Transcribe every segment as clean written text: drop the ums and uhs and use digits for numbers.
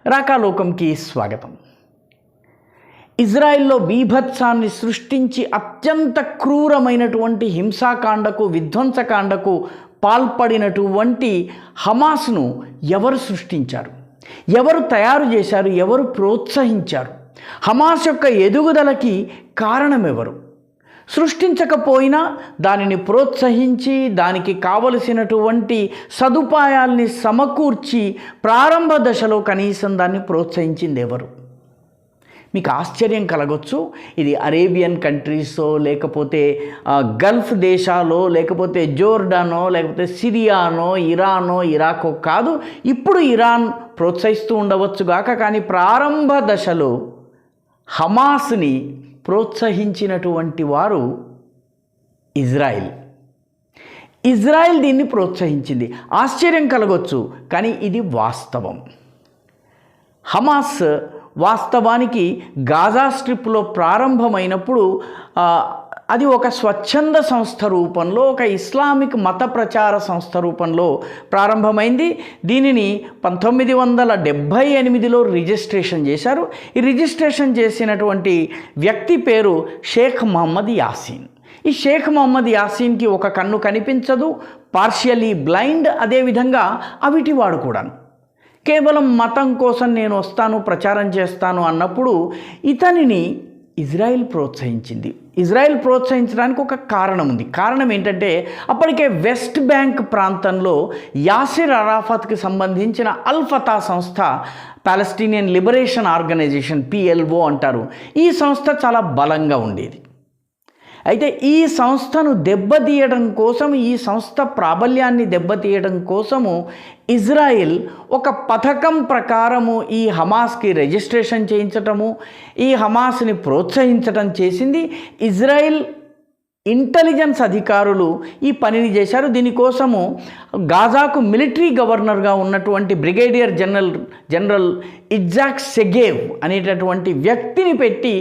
రాకాలోకంకి స్వాగతం. ఇజ్రాయెల్లో బీభత్సాన్ని సృష్టించి అత్యంత క్రూరమైనటువంటి హింసాకాండకు విధ్వంసకాండకు పాల్పడినటువంటి హమాస్ను ఎవరు సృష్టించారు, ఎవరు తయారు చేశారు, ఎవరు ప్రోత్సహించారు? హమాస్ యొక్క ఎదుగుదలకి కారణమెవరు? సృష్టించకపోయినా దానిని ప్రోత్సహించి దానికి కావలసినటువంటి సదుపాయాల్ని సమకూర్చి ప్రారంభ దశలో కనీసం దాన్ని ప్రోత్సహించింది ఎవరు? మీకు ఆశ్చర్యం కలగొచ్చు. ఇది అరేబియన్ కంట్రీసో లేకపోతే గల్ఫ్ దేశాలో లేకపోతే జోర్డానో లేకపోతే సిరియానో ఇరానో ఇరాకో కాదు. ఇప్పుడు ఇరాన్ ప్రోత్సహిస్తూ ఉండవచ్చు గాక, కానీ ప్రారంభ దశలో హమాస్ని ప్రోత్సహించినటువంటి వారు ఇజ్రాయెల్ దీన్ని ప్రోత్సహించింది. ఆశ్చర్యం కలగొచ్చు, కానీ ఇది వాస్తవం. హమాస్ వాస్తవానికి గాజా స్ట్రిప్లో ప్రారంభమైనప్పుడు అది ఒక స్వచ్ఛంద సంస్థ రూపంలో, ఒక ఇస్లామిక్ మత ప్రచార సంస్థ రూపంలో ప్రారంభమైంది. దీనిని 1978లో రిజిస్ట్రేషన్ చేశారు. ఈ రిజిస్ట్రేషన్ చేసినటువంటి వ్యక్తి పేరు షేక్ మహమ్మద్ యాసీన్. ఈ షేక్ మహమ్మద్ యాసీన్కి ఒక కన్ను కనిపించదు, పార్షియలీ బ్లైండ్. అదేవిధంగా అవిటివాడు కూడాను. కేవలం మతం కోసం నేను వస్తాను, ప్రచారం చేస్తాను అన్నప్పుడు ఇతనిని ఇజ్రాయెల్ ప్రోత్సహించింది. ఇజ్రాయెల్ ప్రోత్సహించడానికి ఒక కారణం ఉంది. కారణం ఏంటంటే అప్పటికే వెస్ట్ బ్యాంక్ ప్రాంతంలో యాసిర్ అరాఫత్కి సంబంధించిన అల్ ఫతా సంస్థ, పాలస్తీనియన్ లిబరేషన్ ఆర్గనైజేషన్ PLO అంటారు, ఈ సంస్థ చాలా బలంగా ఉండేది. అయితే ఈ సంస్థను దెబ్బతీయడం కోసం, ఈ సంస్థ ప్రాబల్యాన్ని దెబ్బతీయడం కోసము ఇజ్రాయెల్ ఒక పథకం ప్రకారము ఈ హమాస్కి రిజిస్ట్రేషన్ చేయించటము, ఈ హమాస్ని ప్రోత్సహించటం చేసింది. ఇజ్రాయెల్ ఇంటెలిజెన్స్ అధికారులు ఈ పనిని చేశారు. దీనికోసము గాజాకు మిలిటరీ గవర్నర్గా ఉన్నటువంటి బ్రిగేడియర్ జనరల్ ఇజ్జాక్ సెగేవ్ అనేటటువంటి వ్యక్తిని పెట్టి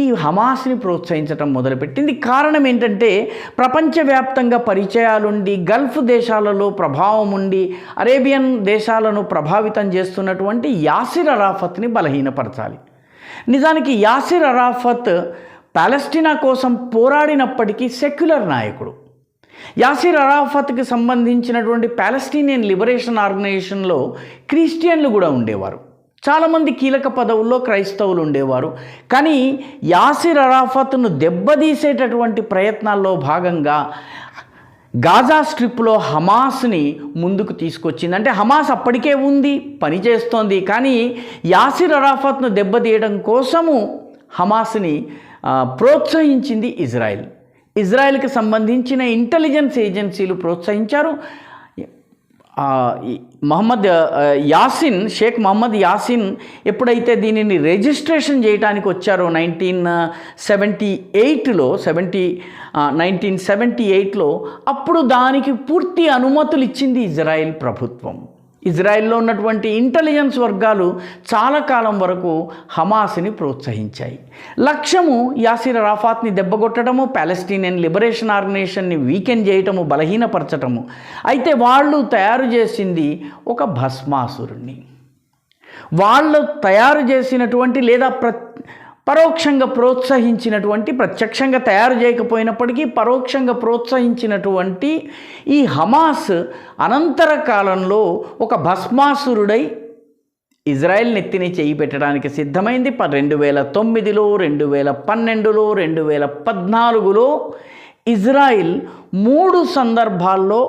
ఈ హమాస్ని ప్రోత్సహించడం మొదలుపెట్టింది. కారణం ఏంటంటే ప్రపంచవ్యాప్తంగా పరిచయాలుండి, గల్ఫ్ దేశాలలో ప్రభావం ఉండి, అరేబియన్ దేశాలను ప్రభావితం చేస్తున్నటువంటి యాసిర్ అరాఫత్ని బలహీనపరచాలి. నిజానికి యాసిర్ అరాఫత్ పాలెస్టీనా కోసం పోరాడినప్పటికీ సెక్యులర్ నాయకుడు. యాసిర్ అరాఫత్కి సంబంధించినటువంటి పాలెస్టీనియన్ లిబరేషన్ ఆర్గనైజేషన్లో క్రిస్టియన్లు కూడా ఉండేవారు. చాలామంది కీలక పదవుల్లో క్రైస్తవులు ఉండేవారు. కానీ యాసిర్ అరాఫత్ను దెబ్బతీసేటటువంటి ప్రయత్నాల్లో భాగంగా గాజా స్ట్రిప్లో హమాస్ని ముందుకు తీసుకొచ్చింది. అంటే హమాస్ అప్పటికే ఉంది, పనిచేస్తోంది, కానీ యాసిర్ అరాఫత్ను దెబ్బతీయడం కోసము హమాస్ని ప్రోత్సహించింది ఇజ్రాయెల్కి సంబంధించిన ఇంటెలిజెన్స్ ఏజెన్సీలు ప్రోత్సహించారు. షేక్ మహమ్మద్ యాసిన్ ఎప్పుడైతే దీనిని రిజిస్ట్రేషన్ చేయడానికి వచ్చారో 1978లో అప్పుడు దానికి పూర్తి అనుమతులు ఇచ్చింది ఇజ్రాయెల్ ప్రభుత్వం. ఇజ్రాయెల్లో ఉన్నటువంటి ఇంటెలిజెన్స్ వర్గాలు చాలా కాలం వరకు హమాస్ని ప్రోత్సహించాయి. లక్ష్యము యాసిర్ అరాఫత్ని దెబ్బగొట్టడము, పాలెస్టీనియన్ లిబరేషన్ ఆర్గనైజేషన్ని వీకెండ్ చేయటము, బలహీనపరచటము. అయితే వాళ్ళు తయారు చేసింది ఒక భస్మాసురుణ్ణి. వాళ్ళు తయారు చేసినటువంటి లేదా పరోక్షంగా ప్రోత్సహించినటువంటి, ప్రత్యక్షంగా తయారు చేయకపోయినప్పటికీ పరోక్షంగా ప్రోత్సహించినటువంటి ఈ హమాస్ అనంతర కాలంలో ఒక భస్మాసురుడై ఇజ్రాయెల్ నెత్తిని చేయి పెట్టడానికి సిద్ధమైంది. 2009లో, 2012లో, 2014లో ఇజ్రాయెల్ 3 సందర్భాల్లో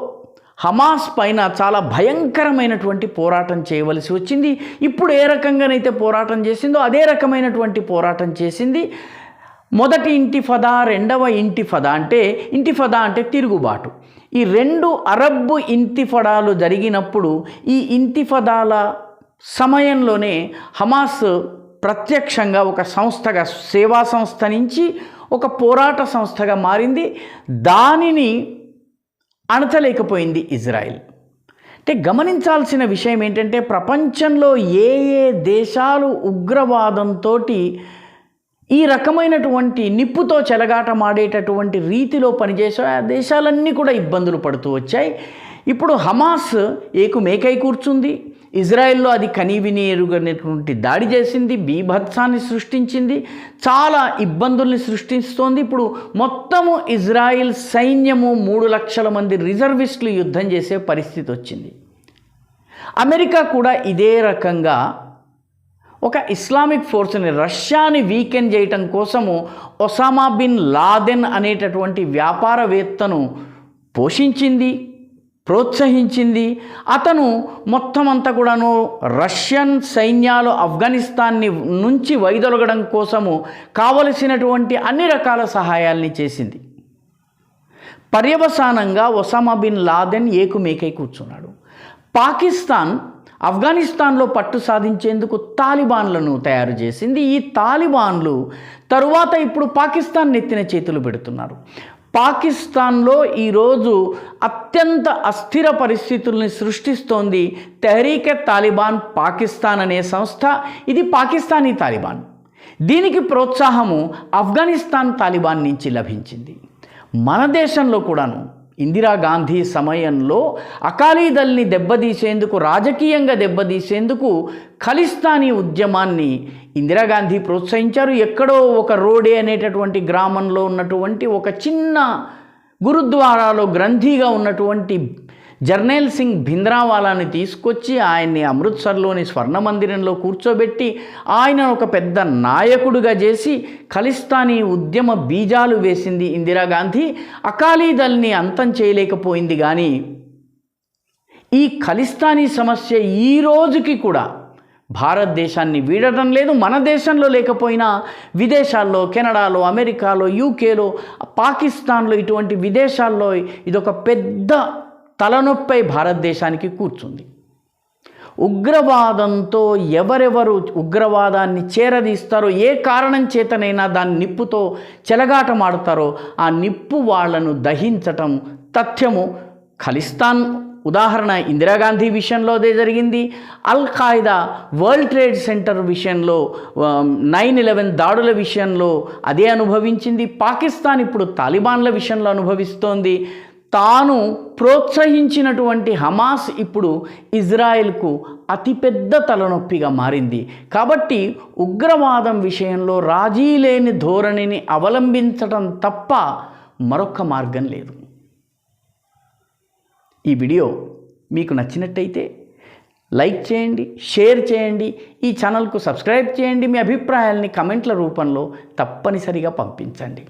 హమాస్ పైన చాలా భయంకరమైనటువంటి పోరాటం చేయవలసి వచ్చింది. ఇప్పుడు ఏ రకంగానైతే పోరాటం చేసిందో అదే రకమైనటువంటి పోరాటం చేసింది. మొదటి ఇంటిఫదా, రెండవ ఇంటిఫదా. ఇంటిఫదా అంటే తిరుగుబాటు. ఈ 2 అరబ్ ఇంటిఫడాలు జరిగినప్పుడు ఈ ఇంటిఫదాల సమయంలోనే హమాస్ ప్రత్యక్షంగా ఒక సంస్థగా, సేవా సంస్థ నుంచి ఒక పోరాట సంస్థగా మారింది. దానిని అణచలేకపోయింది ఇజ్రాయెల్. అంటే గమనించాల్సిన విషయం ఏంటంటే ప్రపంచంలో ఏ దేశాలు ఉగ్రవాదంతో ఈ రకమైనటువంటి నిప్పుతో చెలగాటమాడేటటువంటి రీతిలో పనిచేసే ఆ దేశాలన్నీ కూడా ఇబ్బందులు పడుతూ వచ్చాయి. ఇప్పుడు హమాస్ ఏకుమేకై కూర్చుంది. ఇజ్రాయెల్లో అది కనీవిని ఎరుగనటువంటి దాడి చేసింది, బీభత్సాన్ని సృష్టించింది, చాలా ఇబ్బందుల్ని సృష్టిస్తోంది. ఇప్పుడు మొత్తము ఇజ్రాయిల్ సైన్యము 3 లక్షల మంది రిజర్విస్టులు యుద్ధం చేసే పరిస్థితి వచ్చింది. అమెరికా కూడా ఇదే రకంగా ఒక ఇస్లామిక్ ఫోర్స్ని, రష్యాని వీకెన్ చేయటం కోసము ఒసామా బిన్ లాదెన్ అనేటటువంటి వ్యాపారవేత్తను పోషించింది, ప్రోత్సహించింది. అతను మొత్తం అంతా కూడాను రష్యన్ సైన్యాలు ఆఫ్ఘనిస్తాన్ని నుంచి వైదొలగడం కోసము కావలసినటువంటి అన్ని రకాల సహాయాల్ని చేసింది. పర్యవసానంగా ఒసామా బిన్ లాదెన్ ఏకుమేకై కూర్చున్నాడు. పాకిస్తాన్ ఆఫ్ఘనిస్తాన్లో పట్టు సాధించేందుకు తాలిబాన్లను తయారు చేసింది. ఈ తాలిబాన్లు తరువాత ఇప్పుడు పాకిస్తాన్ నెత్తిన చేతులు పెడుతున్నారు. పాకిస్తాన్లో ఈరోజు అత్యంత అస్థిర పరిస్థితుల్ని సృష్టిస్తోంది తెహ్రీకే తాలిబాన్ పాకిస్తాన్ అనే సంస్థ. ఇది పాకిస్తానీ తాలిబాన్. దీనికి ప్రోత్సాహము ఆఫ్ఘనిస్తాన్ తాలిబాన్ నుంచి లభించింది. మన దేశంలో కూడాను ఇందిరాగాంధీ సమయంలో అకాలీదల్ని దెబ్బతీసేందుకు, రాజకీయంగా దెబ్బతీసేందుకు ఖలిస్తానీ ఉద్యమాన్ని ఇందిరాగాంధీ ప్రోత్సహించారు. ఎక్కడో ఒక రోడే అనేటటువంటి గ్రామంలో ఉన్నటువంటి ఒక చిన్న గురుద్వారాలో గ్రంథిగా ఉన్నటువంటి జర్నైల్ సింగ్ భింద్రావాలాని తీసుకొచ్చి ఆయన్ని అమృత్సర్లోని స్వర్ణ మందిరంలో కూర్చోబెట్టి ఆయన ఒక పెద్ద నాయకుడిగా చేసి ఖలిస్తానీ ఉద్యమ బీజాలు వేసింది ఇందిరాగాంధీ. అకాలీదల్ని అంతం చేయలేకపోయింది. కానీ ఈ ఖలిస్తానీ సమస్య ఈ రోజుకి కూడా భారతదేశాన్ని వీడటం లేదు. మన దేశంలో లేకపోయినా విదేశాల్లో, కెనడాలో, అమెరికాలో, యూకేలో, పాకిస్తాన్లో, ఇటువంటి విదేశాల్లో ఇదొక పెద్ద తలనొప్పై భారతదేశానికి కూర్చుంది. ఉగ్రవాదంతో ఎవరెవరు ఉగ్రవాదాన్ని చేరదీస్తారో, ఏ కారణం చేతనైనా దాని నిప్పుతో చెలగాటమాడుతారో ఆ నిప్పు వాళ్లను దహించటం తథ్యము. ఖలిస్తాన్ ఉదాహరణ ఇందిరాగాంధీ విషయంలో అదే జరిగింది. అల్ ఖాయిదా వరల్డ్ ట్రేడ్ సెంటర్ విషయంలో, 9/11 దాడుల విషయంలో అదే అనుభవించింది. పాకిస్తాన్ ఇప్పుడు తాలిబాన్ల విషయంలో అనుభవిస్తోంది. తాను ప్రోత్సహించినటువంటి హమాస్ ఇప్పుడు ఇజ్రాయెల్కు అతిపెద్ద తలనొప్పిగా మారింది. కాబట్టి ఉగ్రవాదం విషయంలో రాజీ లేని ధోరణిని అవలంబించటం తప్ప మరొక మార్గం లేదు. ఈ వీడియో మీకు నచ్చినట్టయితే లైక్ చేయండి, షేర్ చేయండి, ఈ ఛానల్కు సబ్స్క్రైబ్ చేయండి. మీ అభిప్రాయాల్ని కమెంట్ల రూపంలో తప్పనిసరిగా పంపించండి.